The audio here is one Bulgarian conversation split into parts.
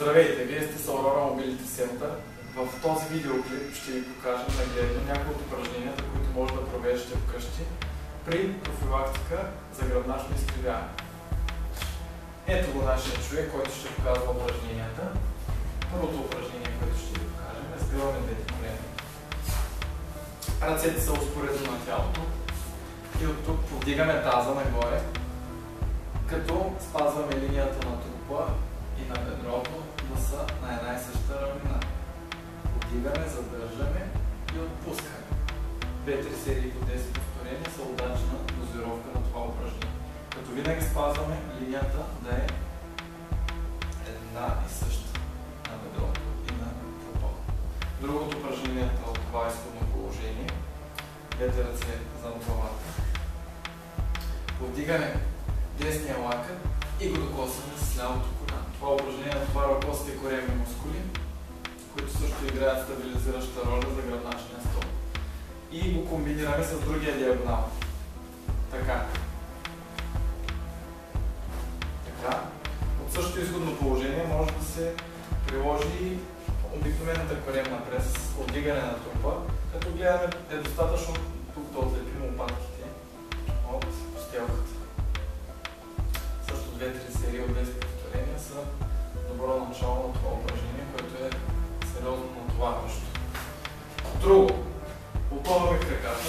Здравейте, вие сте с Aurora Mobility Center. В този видеоклип ще ви покажем нагледно някои от упражненията, които може да провеждате вкъщи при профилактика за гръбначно изкривяване. Ето го нашия човек, който ще показва упражненията. Първото упражнение, което ще ви покажем, е сгъваме двете колена. Ръцете са успоредно на тялото и от тук повдигаме таза нагоре, като спазваме линията на трупа и на бедрото да са на една и съща равнина. Повдигаме, задържаме и отпускаме. 2-3 серии по 10 повторения са удачна дозировка на това упражнение. Като винаги спазваме линията да е една и съща на бедрото и на трупа. Другото упражнение е от това изходно положение. Двете ръце зад главата. Повдигаме десния лакът и го докосваме с лявото коляно. Това упражнение натоварва костите и коремни мускули, които също играят стабилизираща роля за гръбначния стълб. И го комбинираме с другия диагонал. Така. От същото изходно положение може да се приложи обикновената коремна прес с повдигане на трупа, като гледаме е достатъчно тук да отлепим лопатките от постелката. Също 2-3 серии от 10 повторения са добро начало на това упражнение, което е сериозно натоварващо. Друго. Опъваме краката.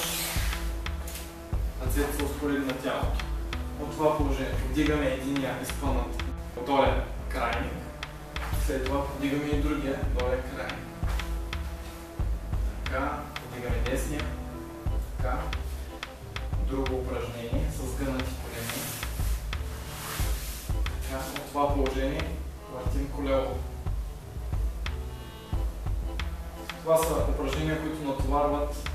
Ръцете са успоредни на тялото. От това положение повдигаме единия изпънат долен крайник. След това повдигаме и другия долен крайник. Така. Повдигаме десния. Така. Друго упражнение с сгънати колени. От това положение въртим колело. Това са упражнения, които натоварват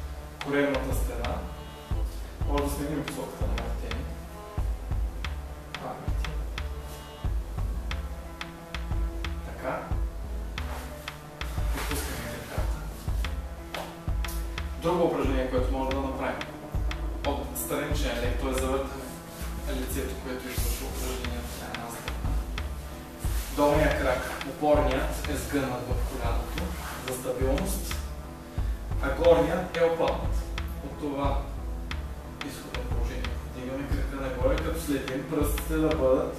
коремната стена. Може да сменим посоката на въртение. Така. Отпускаме краката. Друго упражнение, което може да направим. От страничен лек, т.е. завъртаме лицето, което извършва упражнението на една страна. Долният крак, опорният, е сгънат в коляното за стабилност, а горният е опънат. От това изходно положение повдигаме крака нагоре, като следим пръстите да бъдат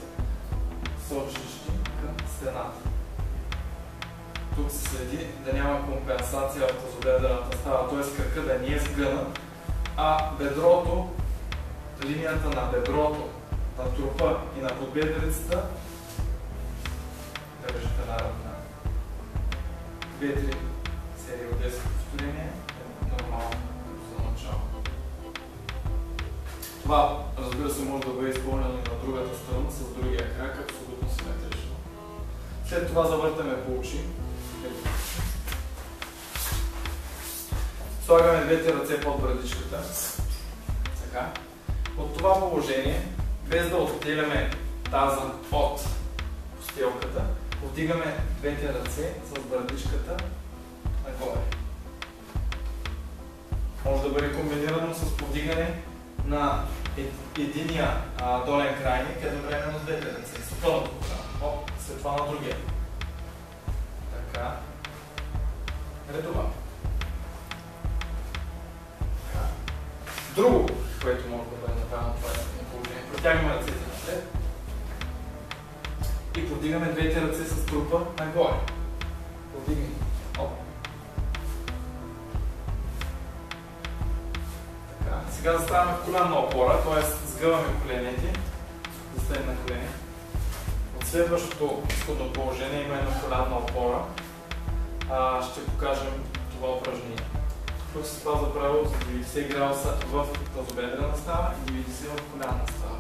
сочещи към стената. Тук се следи да няма компенсация в тазобедрената става, т.е. крака да не е сгънат, а бедрото, линията на бедрото, на трупа и на подбедрицата държите на равнина. 2-3 серии от 10 повторения е нормално за начало. Това, разбира се, може да бъде изпълнено и на другата страна с другия крак, абсолютно симетрично. След това завъртаме по очи. Слагаме двете ръце под брадичката. Така. От това положение, без да оттегляме таза от постелката, повдигаме двете ръце с брадичката нагоре. Може да бъде комбинирано с повдигане на единия долен крайник едновременно с двете ръце, с пълното коляно. След това на другия. Така. Редова. Друго, което може да бъде направено това е положение. Протягаме ръцете напред и повдигаме двете ръце с трупа нагоре. Повдигаме. Така. Сега заставаме в коленна опора, т.е. сгъваме коленете. Заставим на колене. От следващото изходно положение, именно коленна опора, ще покажем това упражнение. Тук се спазва правило за 90 градуса в тазобедрена става и 90 в коленна става.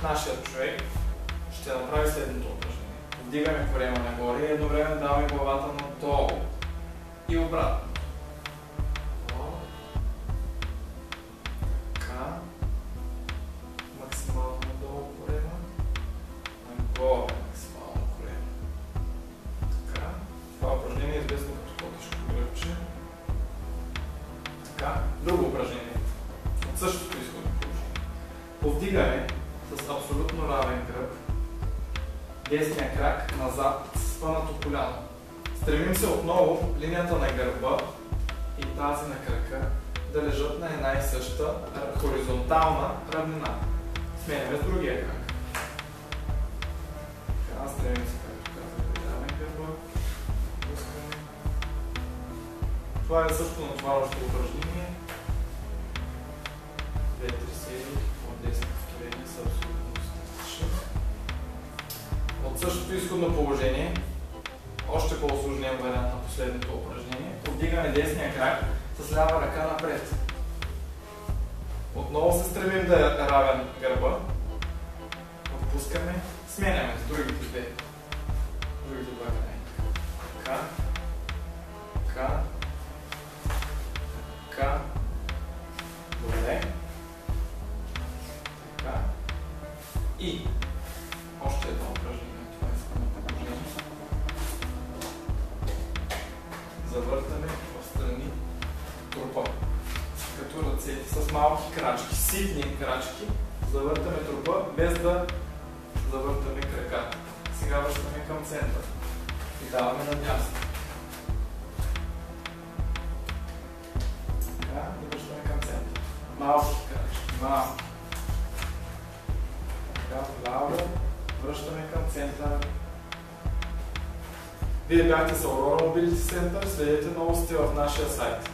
Нашият човек ще направи следното упражнение. Вдигаме корема нагоре и едновременно даваме главата надолу и обратно. Така. Максимално надолу корема. Нагоре максимално корема. Така. Това упражнение е известно като котешко гръбче. Друго упражнение. От същото изходно положение. Повдигаме с абсолютно равен гръб десния крак назад с спънато коляно. Стремим се отново линията на гърба и тази на крака да лежат на една и съща хоризонтална равнина. Сменяме с другия крак. Така, стремим се, както казах, да даваме гърба. Пускаме. Това е също натоварващо упражнение. 2-3 серии от 10 повторения са абсолютно достатъчни. От същото изходно положение, още по-усложнен вариант на последното упражнение, повдигаме десния крак с лява ръка напред. Отново се стремим да е равен гърба. Отпускаме, сменяме с другите два края. Така, така, така, добре, така и още едно упражнение. Това е изходно положение. Завъртаме в страни трупа. Като ръцете с малки крачки, ситни крачки, завъртаме трупа, без да завъртаме краката. Сега връщаме към центъра и даваме надясно. Така, и връщаме към центъра. Малки крачки, малки. Така, вляво, връщаме към центъра. Вие бяхте с Aurora Mobility Center, следете новостите в нашия сайт.